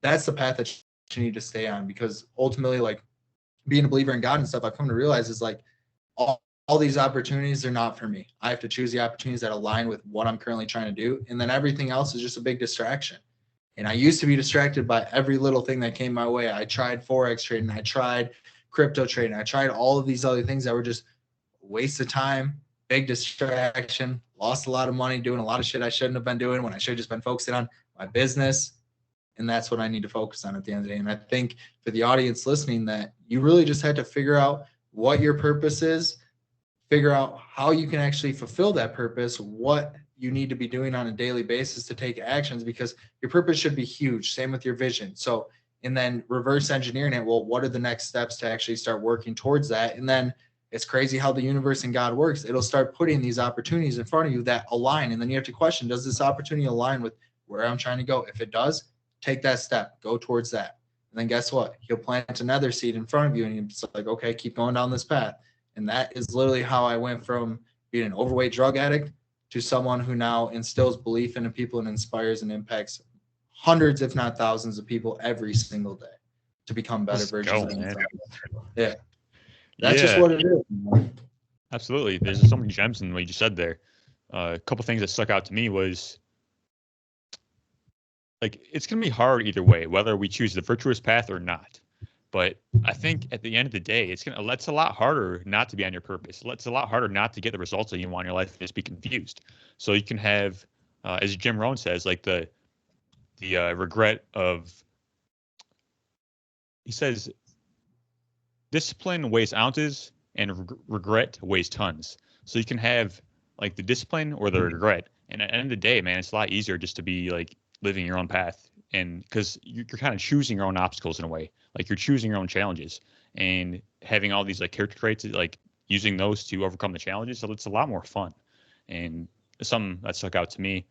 that's the path that you need to stay on. Because ultimately, like, being a believer in God and stuff, I've come to realize is like, all these opportunities are not for me. I have to choose the opportunities that align with what I'm currently trying to do. And then everything else is just a big distraction. And I used to be distracted by every little thing that came my way. I tried Forex trading. I tried crypto trading. I tried all of these other things that were just a waste of time, big distraction, lost a lot of money doing a lot of shit I shouldn't have been doing when I should have just been focusing on my business. And that's what I need to focus on at the end of the day. And I think for the audience listening, that you really just had to figure out what your purpose is, figure out how you can actually fulfill that purpose, what you need to be doing on a daily basis to take actions, because your purpose should be huge. Same with your vision. So, and then reverse engineering it. Well, what are the next steps to actually start working towards that? And then it's crazy how the universe and God works. It'll start putting these opportunities in front of you that align. And then you have to question, does this opportunity align with where I'm trying to go? If it does, take that step, go towards that. And then guess what? He'll plant another seed in front of you, and you're like, okay, keep going down this path. And that is literally how I went from being an overweight drug addict to someone who now instills belief into people and inspires and impacts hundreds, if not thousands of people every single day to become better versions of themselves. Yeah. That's just what it is. Absolutely. There's just so many gems in what you just said there. A couple things that stuck out to me was, like, it's going to be hard either way, whether we choose the virtuous path or not. But I think at the end of the day, it's a lot harder not to be on your purpose. It's a lot harder not to get the results that you want in your life and just be confused. So you can have, as Jim Rohn says, like the regret of, he says, discipline weighs ounces and regret weighs tons. So you can have like the discipline or the regret. And at the end of the day, man, it's a lot easier just to be like living your own path. And because you're kind of choosing your own obstacles in a way, like you're choosing your own challenges and having all these like character traits, like using those to overcome the challenges. So it's a lot more fun. And something that stuck out to me,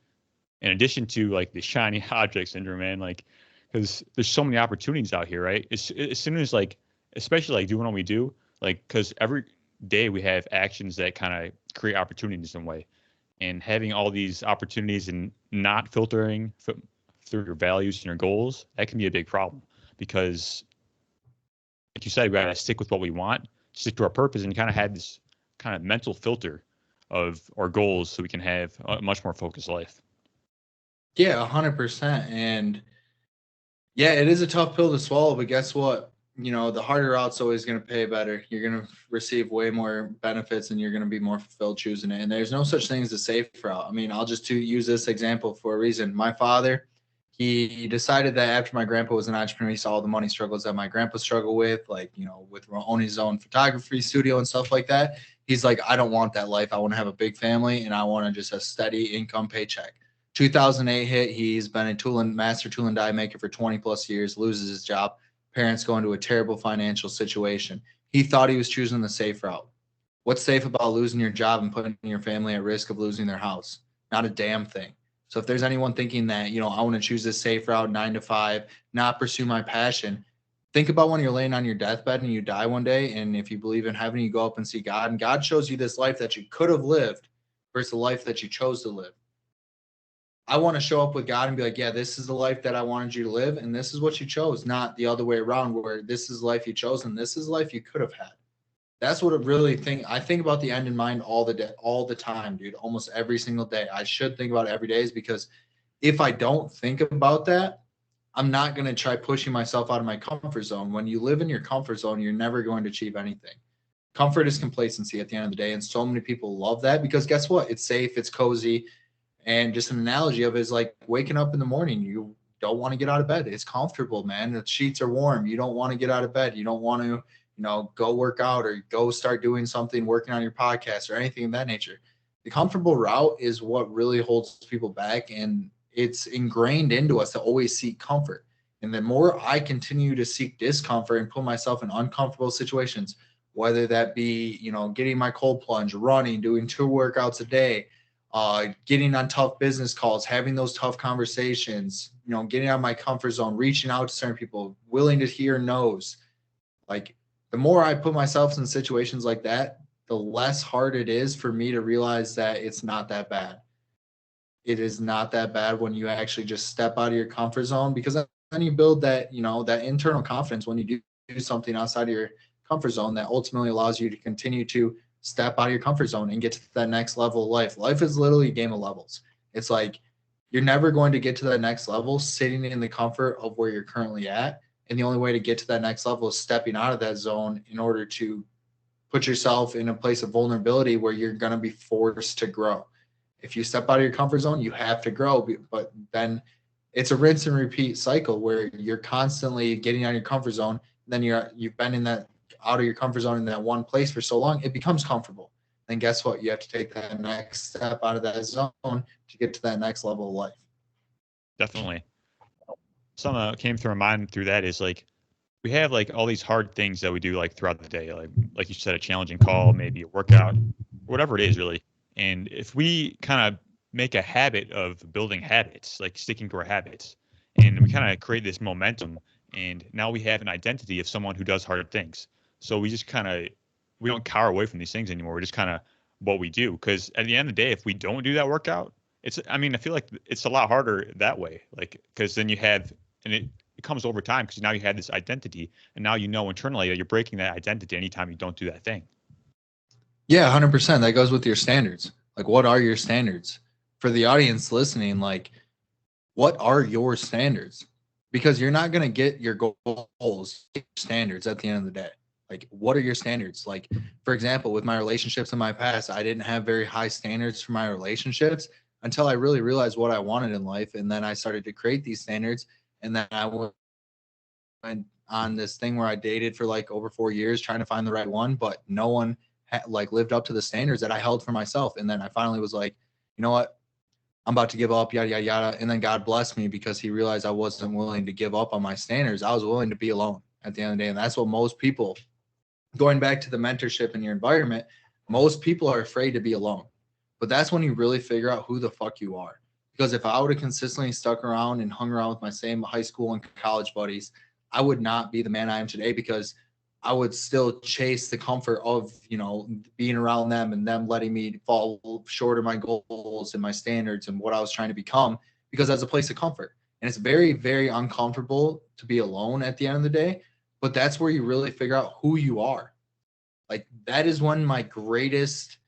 in addition to like the shiny object syndrome, man, like, because there's so many opportunities out here, right? As soon as like, especially like doing what we do, like, because every day we have actions that kind of create opportunities in a way, and having all these opportunities and not filtering through your values and your goals, that can be a big problem, because like you said, we got to stick with what we want, stick to our purpose, and kind of had this kind of mental filter of our goals so we can have a much more focused life. Yeah, 100%. And yeah, it is a tough pill to swallow, but guess what? The harder route's always going to pay better. You're going to receive way more benefits and you're going to be more fulfilled choosing it. And there's no such thing as a safe route. I mean, I'll just use this example for a reason. My father, he decided that after my grandpa was an entrepreneur, he saw all the money struggles that my grandpa struggled with, like, with owning his own photography studio and stuff like that. He's like, I don't want that life. I want to have a big family and I want to just a steady income paycheck. 2008 hit. He's been a master tool and die maker for 20 plus years, loses his job. Parents go into a terrible financial situation. He thought he was choosing the safe route. What's safe about losing your job and putting your family at risk of losing their house? Not a damn thing. So if there's anyone thinking that, I want to choose this safe route, 9 to 5, not pursue my passion, think about when you're laying on your deathbed and you die one day. And if you believe in heaven, you go up and see God, and God shows you this life that you could have lived versus the life that you chose to live. I want to show up with God and be like, yeah, this is the life that I wanted you to live. And this is what you chose, not the other way around where this is the life you chose and this is the life you could have had. That's what I think about the end in mind all the time, dude, almost every single day. I should think about it every day is because if I don't think about that, I'm not going to try pushing myself out of my comfort zone. When you live in your comfort zone, you're never going to achieve anything. Comfort is complacency at the end of the day. And so many people love that because guess what? It's safe, it's cozy. And just an analogy of it is like waking up in the morning. You don't want to get out of bed. It's comfortable, man. The sheets are warm. You don't want to get out of bed. You don't want to, go work out or go start doing something, working on your podcast or anything of that nature. The comfortable route is what really holds people back. And it's ingrained into us to always seek comfort. And the more I continue to seek discomfort and put myself in uncomfortable situations, whether that be, getting my cold plunge, running, doing 2 workouts a day, getting on tough business calls, having those tough conversations, getting out of my comfort zone, reaching out to certain people, willing to hear no's. Like the more I put myself in situations like that, the less hard it is for me to realize that it's not that bad. It is not that bad when you actually just step out of your comfort zone because then you build that, that internal confidence when you do something outside of your comfort zone that ultimately allows you to continue to step out of your comfort zone and get to that next level of life. Life is literally a game of levels. It's like you're never going to get to that next level sitting in the comfort of where you're currently at. And the only way to get to that next level is stepping out of that zone in order to put yourself in a place of vulnerability where you're going to be forced to grow. If you step out of your comfort zone, you have to grow, but then it's a rinse and repeat cycle where you're constantly getting out of your comfort zone. Then you've been in that out of your comfort zone in that one place for so long, it becomes comfortable. Then guess what? You have to take that next step out of that zone to get to that next level of life. Definitely. Something that came through my mind through that is like we have like all these hard things that we do like throughout the day, like you said, a challenging call, maybe a workout, whatever it is really. And if we kind of make a habit of building habits, like sticking to our habits, and we kind of create this momentum, and now we have an identity of someone who does hard things. So we just kind of we don't cower away from these things anymore. We're just kind of what we do. Because at the end of the day, if we don't do that workout, I feel like it's a lot harder that way. Like because then you have and it comes over time because now you have this identity, and now you know internally that you're breaking that identity anytime you don't do that thing. Yeah, 100%. That goes with your standards. Like, what are your standards? For the audience listening, like, what are your standards? Because you're not going to get your goals, standards at the end of the day. Like, what are your standards? Like, for example, with my relationships in my past, I didn't have very high standards for my relationships until I really realized what I wanted in life. And then I started to create these standards. And then I went on this thing where I dated for like over 4 years trying to find the right one, but no one like lived up to the standards that I held for myself. And then I finally was like, you know what? I'm about to give up, yada, yada, yada. And then God blessed me because he realized I wasn't willing to give up on my standards. I was willing to be alone at the end of the day. And that's what most people, going back to the mentorship in your environment, most people are afraid to be alone. But that's when you really figure out who the fuck you are. Because if I would have consistently stuck around and hung around with my same high school and college buddies, I would not be the man I am today because I would still chase the comfort of, being around them and them letting me fall short of my goals and my standards and what I was trying to become because that's a place of comfort. And it's very, very uncomfortable to be alone at the end of the day. but that's where you really figure out who you are. Like that is when my greatest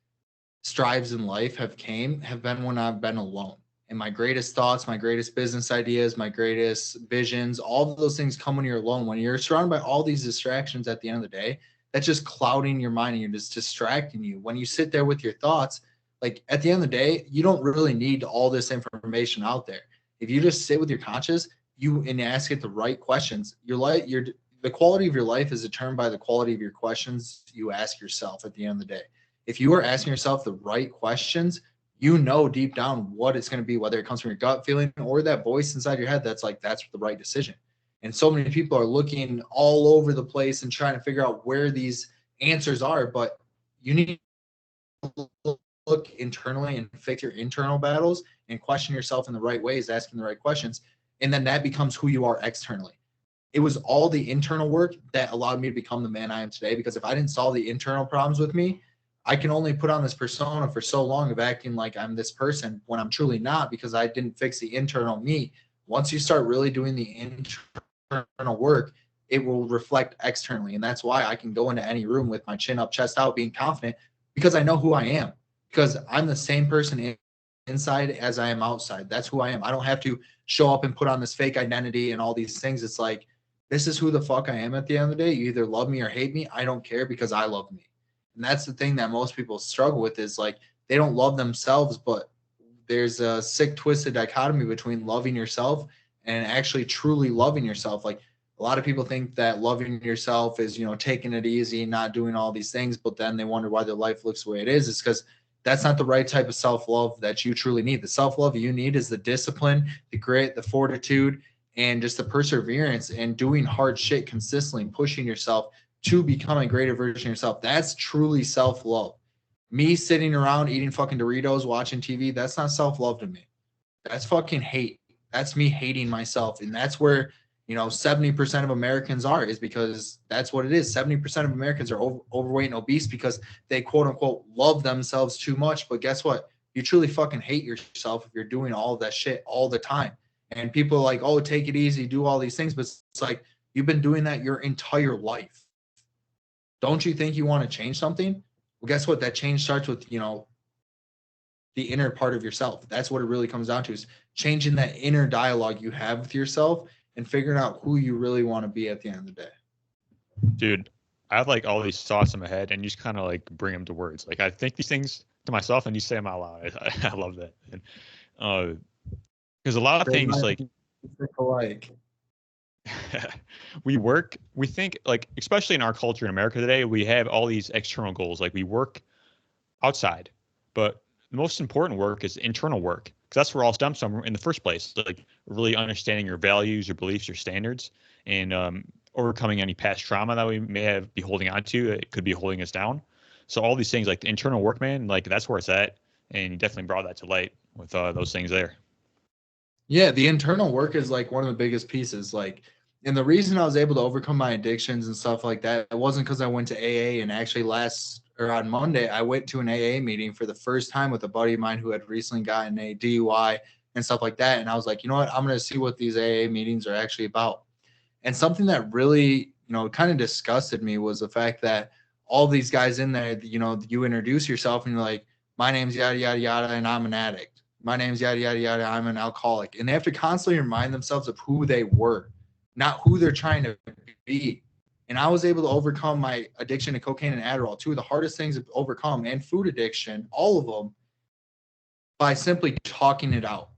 strives in life have been when I've been alone. And my greatest thoughts, my greatest business ideas, my greatest visions, all of those things come when you're alone. When you're surrounded by all these distractions at the end of the day, that's just clouding your mind and you're just distracting you. When you sit there with your thoughts, like at the end of the day, you don't really need all this information out there. If you just sit with your conscious, you and ask it the right questions, the quality of your life is determined by the quality of your questions you ask yourself at the end of the day. If you are asking yourself the right questions, you know deep down what it's going to be, whether it comes from your gut feeling or that voice inside your head that's like, that's the right decision. And so many people are looking all over the place and trying to figure out where these answers are, but you need to look internally and fix your internal battles and question yourself in the right ways, asking the right questions. And then that becomes who you are externally. It was all the internal work that allowed me to become the man I am today, because if I didn't solve the internal problems with me, I can only put on this persona for so long of acting like I'm this person when I'm truly not, because I didn't fix the internal me. Once you start really doing the internal work, it will reflect externally. And that's why I can go into any room with my chin up, chest out, being confident, because I know who I am, because I'm the same person inside as I am outside. That's who I am. I don't have to show up and put on this fake identity and all these things. It's like, this is who the fuck I am at the end of the day. You either love me or hate me. I don't care, because I love me. And that's the thing that most people struggle with, is like they don't love themselves, but there's a sick, twisted dichotomy between loving yourself and actually truly loving yourself. Like a lot of people think that loving yourself is, taking it easy, not doing all these things, but then they wonder why their life looks the way it is. It's because that's not the right type of self-love that you truly need. The self-love you need is the discipline, the grit, the fortitude, and just the perseverance and doing hard shit consistently, pushing yourself to become a greater version of yourself. That's truly self-love. Me sitting around eating fucking Doritos, watching TV, that's not self-love to me. That's fucking hate. That's me hating myself. And that's where, 70% of Americans are, is because that's what it is. 70% of Americans are overweight and obese because they quote unquote love themselves too much. But guess what? You truly fucking hate yourself if you're doing all of that shit all the time. And people are like, oh, take it easy, do all these things. But it's like, you've been doing that your entire life. Don't you think you want to change something? Well, guess what? That change starts with, the inner part of yourself. That's what it really comes down to, is changing that inner dialogue you have with yourself and figuring out who you really want to be at the end of the day. Dude, I have like all these thoughts in my head, and you just kind of like bring them to words. Like I think these things to myself, and you say them out loud. I love that. And because a lot of things like we think like, especially in our culture in America today, we have all these external goals. Like we work outside, but the most important work is internal work, because that's where all stems from in the first place. Like really understanding your values, your beliefs, your standards, and overcoming any past trauma that we may be holding on to. It could be holding us down. So all these things, like the internal work, man, like that's where it's at. And you definitely brought that to light with those things there. Yeah, the internal work is like one of the biggest pieces. Like, and the reason I was able to overcome my addictions and stuff like that, it wasn't because I went to AA. And actually on Monday, I went to an AA meeting for the first time with a buddy of mine who had recently gotten a DUI and stuff like that. And I was like, you know what? I'm going to see what these AA meetings are actually about. And something that really, kind of disgusted me was the fact that all these guys in there, you introduce yourself and you're like, my name's yada, yada, yada, and I'm an addict. My name's yada, yada, yada, I'm an alcoholic. And they have to constantly remind themselves of who they were, not who they're trying to be. And I was able to overcome my addiction to cocaine and Adderall, two of the hardest things to overcome, and food addiction, all of them, by simply talking it out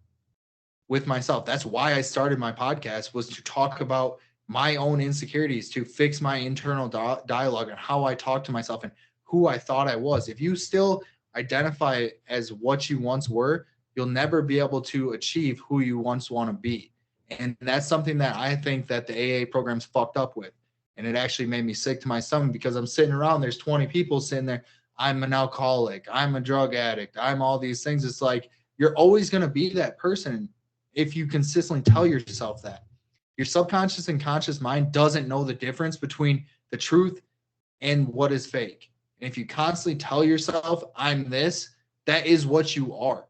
with myself. That's why I started my podcast, was to talk about my own insecurities, to fix my internal dialogue and how I talk to myself and who I thought I was. If you still identify as what you once were, you'll never be able to achieve who you once want to be. And that's something that I think that the AA program's fucked up with. And it actually made me sick to my stomach, because I'm sitting around, there's 20 people sitting there. I'm an alcoholic. I'm a drug addict. I'm all these things. It's like, you're always going to be that person if you consistently tell yourself that. Your subconscious and conscious mind doesn't know the difference between the truth and what is fake. And if you constantly tell yourself, I'm this, that is what you are.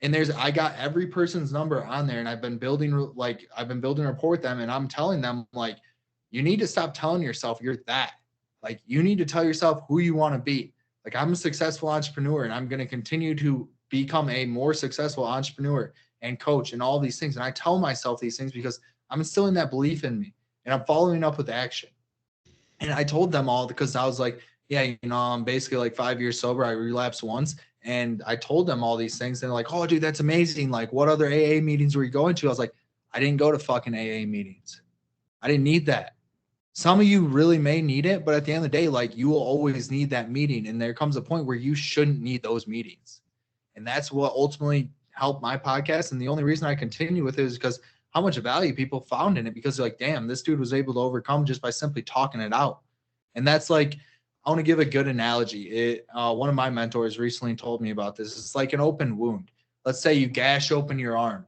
And I got every person's number on there, and I've been building rapport with them, and I'm telling them, like, You need to stop telling yourself you're that. Like, you need to tell yourself who you want to be. Like, I'm a successful entrepreneur and I'm going to continue to become a more successful entrepreneur and coach and all these things. And I tell myself these things because I'm instilling that belief in me and I'm following up with action. And I told them all because I was like, yeah, I'm basically like 5 years sober. I relapsed once. And I told them all these things. And they're like, oh, dude, that's amazing. Like, what other AA meetings were you going to? I was like, I didn't go to fucking AA meetings. I didn't need that. Some of you really may need it, but at the end of the day, like, you will always need that meeting. And there comes a point where you shouldn't need those meetings. And that's what ultimately helped my podcast. And the only reason I continue with it is because how much value people found in it, because they're like, damn, this dude was able to overcome just by simply talking it out. And that's like, I want to give a good analogy. One of my mentors recently told me about this. It's like an open wound. Let's say you gash open your arm,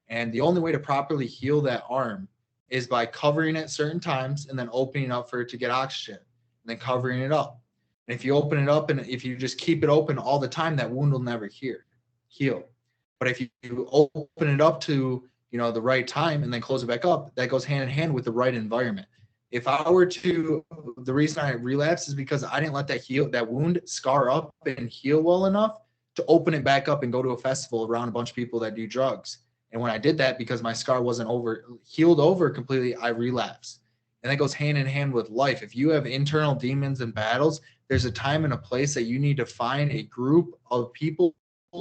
and the only way to properly heal that arm is by covering it certain times and then opening up for it to get oxygen and then covering it up. And if you open it up and if you just keep it open all the time, that wound will never heal. But if you open it up to, the right time and then close it back up, that goes hand in hand with the right environment. If I were to, the reason I relapsed is because I didn't let that wound scar up and heal well enough to open it back up and go to a festival around a bunch of people that do drugs. And when I did that, because my scar wasn't healed over completely, I relapsed. And that goes hand in hand with life. If you have internal demons and battles, there's a time and a place that you need to find a group of people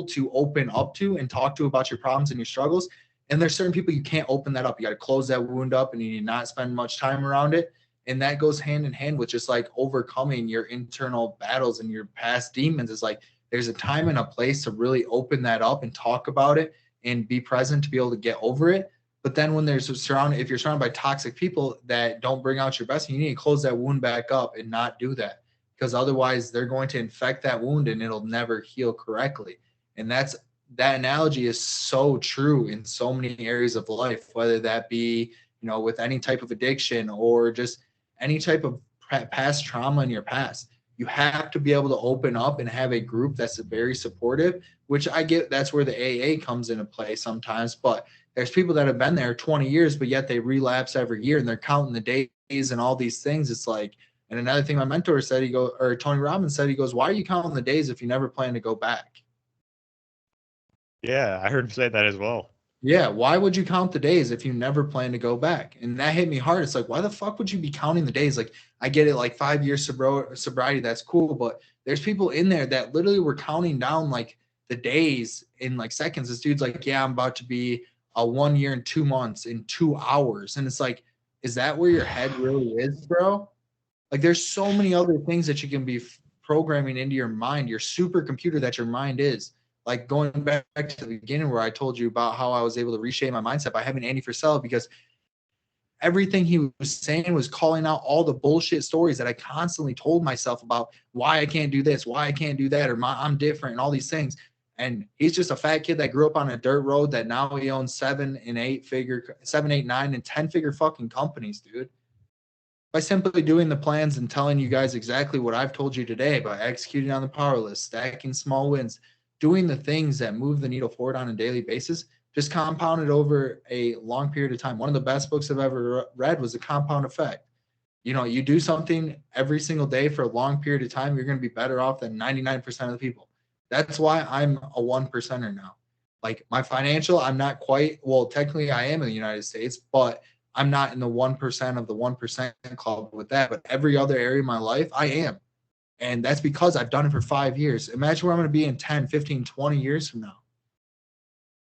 to open up to and talk to about your problems and your struggles. And there's certain people you can't open that up. You got to close that wound up and you need not spend much time around it. And that goes hand in hand with just like overcoming your internal battles and your past demons. Is like, there's a time and a place to really open that up and talk about it and be present to be able to get over it. But then when if you're surrounded by toxic people that don't bring out your best, you need to close that wound back up and not do that, because otherwise they're going to infect that wound and it'll never heal correctly. And that analogy is so true in so many areas of life, whether that be, with any type of addiction or just any type of past trauma in your past. You have to be able to open up and have a group that's very supportive, which I get. That's where the AA comes into play sometimes. But there's people that have been there 20 years, but yet they relapse every year and they're counting the days and all these things. It's like, and another thing my mentor said, Tony Robbins said, he goes, why are you counting the days if you never plan to go back? Yeah, I heard him say that as well. Yeah, why would you count the days if you never plan to go back? And that hit me hard. It's like, why the fuck would you be counting the days? Like, I get it, like 5 years sobriety, that's cool. But there's people in there that literally were counting down like the days in like seconds. This dude's like, yeah, I'm about to be a 1 year and 2 months in 2 hours. And it's like, is that where your head really is, bro? Like, there's so many other things that you can be programming into your mind, your supercomputer that your mind is. Like, going back to the beginning where I told you about how I was able to reshape my mindset by having Andy Frisella, because everything he was saying was calling out all the bullshit stories that I constantly told myself about why I can't do this, why I can't do that, or I'm different and all these things. And he's just a fat kid that grew up on a dirt road that now he owns 7, 8, 9, and 10-figure fucking companies, dude. By simply doing the plans and telling you guys exactly what I've told you today, by executing on the power list, stacking small wins, doing the things that move the needle forward on a daily basis, just compounded over a long period of time. One of the best books I've ever read was The Compound Effect. You do something every single day for a long period of time, you're going to be better off than 99% of the people. That's why I'm a 1%er now. Like, my financial, I'm not quite, well, technically I am in the United States, but I'm not in the 1% of the 1% club with that. But every other area of my life, I am. And that's because I've done it for 5 years. Imagine where I'm going to be in 10, 15, 20 years from now.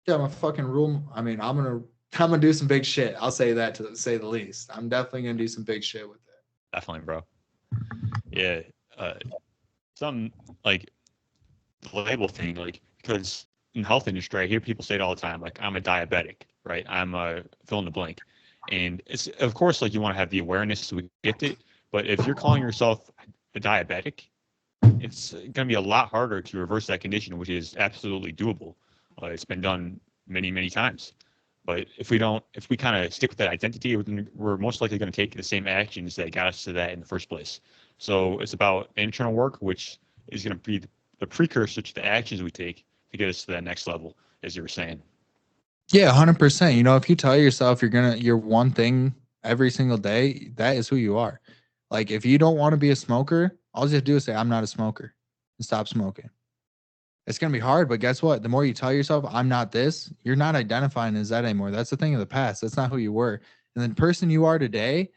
Yeah, I'm a fucking rule. I mean, I'm going to do some big shit. I'll say that, to say the least. I'm definitely going to do some big shit with it. Definitely, bro. Yeah. Some, like, the label thing, like, because in the health industry, I hear people say it all the time, like, I'm a diabetic, right? I'm a fill in the blank. And it's, of course, like, you want to have the awareness to get it. But if you're calling yourself a diabetic, it's going to be a lot harder to reverse that condition, which is absolutely doable. It's been done many, many times. But if we kind of stick with that identity, we're most likely going to take the same actions that got us to that in the first place. So it's about internal work, which is going to be the precursor to the actions we take to get us to that next level, as you were saying. Yeah, 100%. If you tell yourself you're one thing every single day, that is who you are. Like if you don't want to be a smoker, all you have to do is say, I'm not a smoker and stop smoking. It's going to be hard, but guess what? The more you tell yourself, I'm not this, you're not identifying as that anymore. That's the thing of the past. That's not who you were. And the person you are today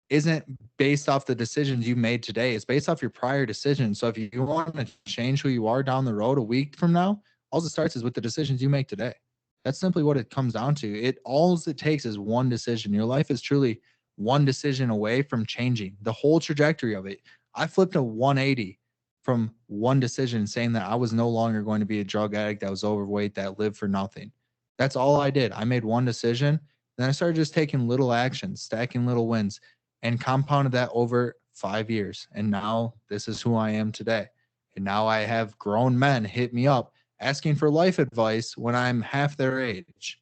isn't based off the decisions you made today. It's based off your prior decisions. So if you want to change who you are down the road a week from now, all it starts is with the decisions you make today. That's simply what it comes down to. It takes is one decision. Your life is truly one decision away from changing the whole trajectory of it. I flipped a 180 from one decision saying that I was no longer going to be a drug addict that was overweight, that lived for nothing. That's all I did. I made one decision. Then I started just taking little actions, stacking little wins, and compounded that over 5 years. And now this is who I am today. And now I have grown men hit me up asking for life advice when I'm half their age.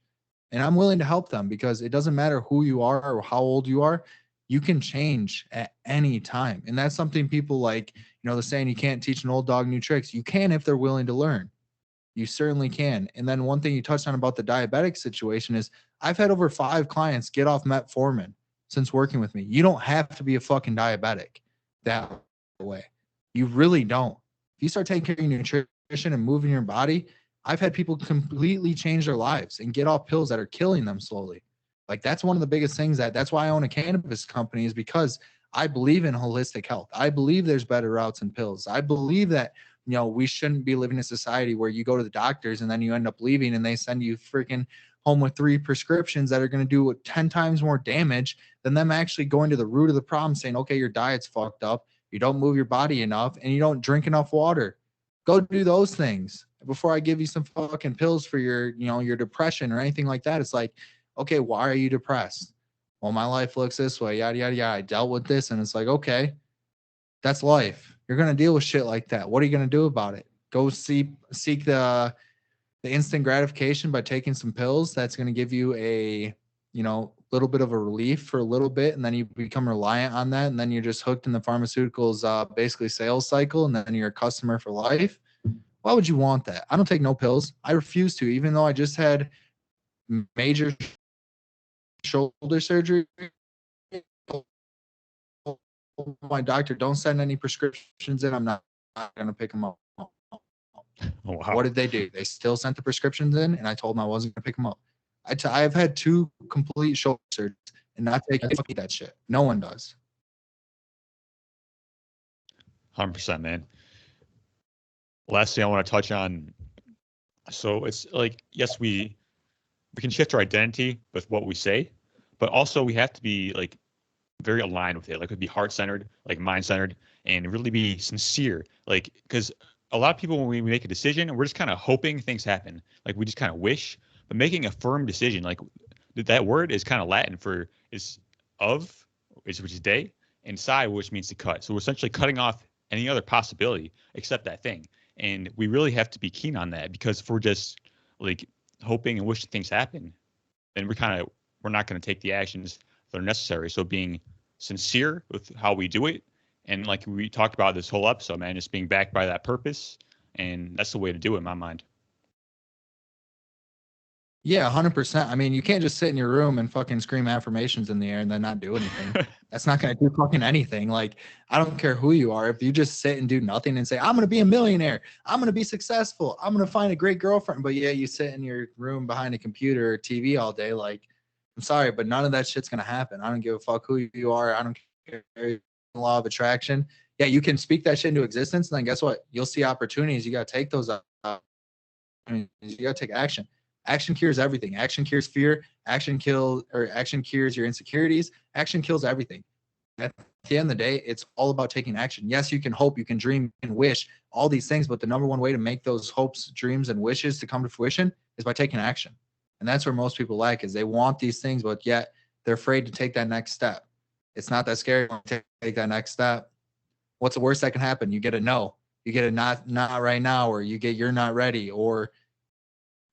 And I'm willing to help them because it doesn't matter who you are or how old you are. You can change at any time. And that's something people like, the saying, you can't teach an old dog new tricks. You can if they're willing to learn. You certainly can. And then one thing you touched on about the diabetic situation is I've had over 5 clients get off metformin since working with me. You don't have to be a fucking diabetic that way. You really don't. If you start taking care of your nutrition and moving your body, I've had people completely change their lives and get off pills that are killing them slowly. Like that's one of the biggest things that's why I own a cannabis company, is because I believe in holistic health. I believe there's better routes than pills. I believe that we shouldn't be living in a society where you go to the doctors and then you end up leaving and they send you freaking home with 3 prescriptions that are going to do 10 times more damage than them actually going to the root of the problem, saying, okay, your diet's fucked up, you don't move your body enough, and you don't drink enough water. Go do those things before I give you some fucking pills for your depression or anything like that. It's like, okay, why are you depressed? Well, my life looks this way, yada, yada, yada. I dealt with this. And it's like, okay, that's life. You're going to deal with shit like that. What are you going to do about it? Go seek the instant gratification by taking some pills. That's going to give you a, little bit of a relief for a little bit. And then you become reliant on that. And then you're just hooked in the pharmaceuticals, basically sales cycle. And then you're a customer for life. Why would you want that? I don't take no pills. I refuse to, even though I just had major shoulder surgery. My doctor, don't send any prescriptions in. I'm not going to pick them up. Wow. What did they do? They still sent the prescriptions in, and I told them I wasn't going to pick them up. I've had 2 complete shoulder surgeries and not taking that shit. No one does. 100%, man. Last thing I want to touch on. So it's like, yes, we can shift our identity with what we say, but also we have to be like very aligned with it. Like, be heart-centered, like mind-centered, and really be sincere. Like, because a lot of people, when we make a decision, we're just kind of hoping things happen. Like, we just kind of wish. But making a firm decision, like that word is kind of Latin for which is day, and side, which means to cut. So we're essentially cutting off any other possibility except that thing. And we really have to be keen on that, because if we're just like hoping and wishing things happen, then we're not going to take the actions that are necessary. So being sincere with how we do it, and like we talked about this whole episode, man, just being backed by that purpose, and that's the way to do it in my mind. Yeah, 100%. I mean, you can't just sit in your room and fucking scream affirmations in the air and then not do anything. That's not going to do fucking anything. Like, I don't care who you are. If you just sit and do nothing and say, I'm going to be a millionaire, I'm going to be successful, I'm going to find a great girlfriend, but yeah, you sit in your room behind a computer or TV all day, like, I'm sorry, but none of that shit's going to happen. I don't give a fuck who you are. I don't care the law of attraction. Yeah, you can speak that shit into existence, and then guess what? You'll see opportunities. You got to take those opportunities. You got to take action. Action cures everything. Action cures fear. Action cures your insecurities. Action kills everything. At the end of the day, it's all about taking action. Yes, you can hope, you can dream, you can wish, all these things, but the number one way to make those hopes, dreams, and wishes to come to fruition is by taking action. And that's where most people lack, is they want these things, but yet they're afraid to take that next step. It's not that scary to take that next step. What's the worst that can happen? You get a no. You get a not right now, or you get you're not ready, or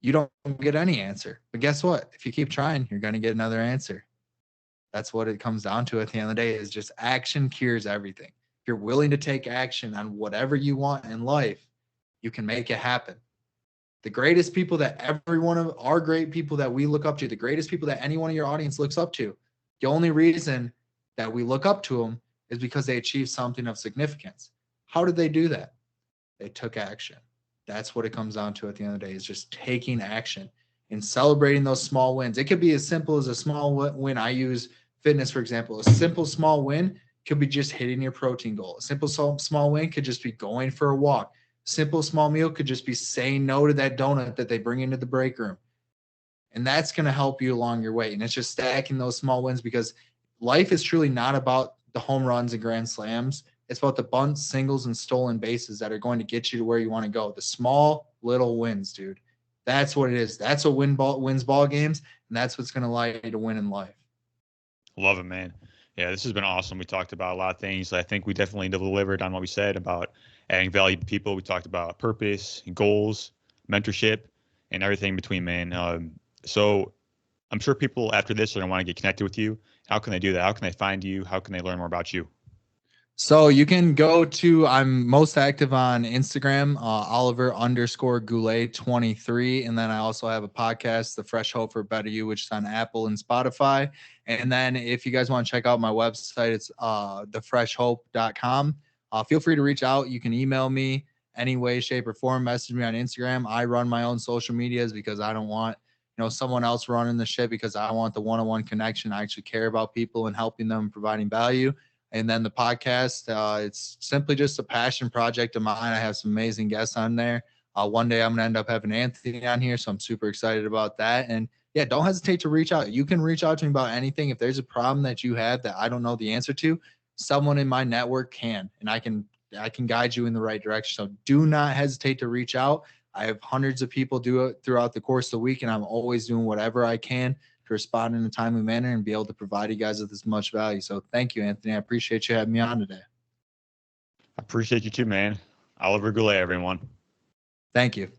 you don't get any answer. But guess what? If you keep trying, you're going to get another answer. That's what it comes down to at the end of the day, is just action cures everything. If you're willing to take action on whatever you want in life, you can make it happen. The greatest people that every one of our great people that we look up to, the greatest people that any one of your audience looks up to, The only reason that we look up to them is because they achieved something of significance. How did they do that? They took action. That's what it comes down to at the end of the day, is just taking action and celebrating those small wins. It could be as simple as a small win. I use fitness, for example. A simple small win could be just hitting your protein goal. A simple small win could just be going for a walk. Simple small meal could just be saying no to that donut that they bring into the break room. And that's going to help you along your way. And it's just stacking those small wins, because life is truly not about the home runs and grand slams. It's about the bunts, singles, and stolen bases that are going to get you to where you want to go. The small little wins, dude. That's what it is. That's what wins ball games, and that's what's going to allow you to win in life. Love it, man. Yeah, this has been awesome. We talked about a lot of things. I think we definitely delivered on what we said about adding value to people. We talked about purpose, goals, mentorship, and everything between, man. So I'm sure people after this are going to want to get connected with you. How can they do that? How can they find you? How can they learn more about you? So you can go to, I'm most active on Instagram, Oliver_Goulet 23. And then I also have a podcast, The Fresh Hope for Better You, which is on Apple and Spotify. And then if you guys want to check out my website, it's thefreshhope.com. Feel free to reach out. You can email me any way, shape, or form. Message me on Instagram. I run my own social medias because I don't want someone else running the shit, because I want the one-on-one connection. I actually care about people and helping them, providing value. And then the podcast, it's simply just a passion project of mine. I have some amazing guests on there. One day I'm going to end up having Anthony on here, so I'm super excited about that. And yeah, don't hesitate to reach out. You can reach out to me about anything. If there's a problem that you have that I don't know the answer to, someone in my network can, and I can guide you in the right direction. So do not hesitate to reach out. I have hundreds of people do it throughout the course of the week, and I'm always doing whatever I can to respond in a timely manner and be able to provide you guys with as much value. So thank you, Anthony. I appreciate you having me on today. I appreciate you too, man. Oliver Goulet, everyone. Thank you.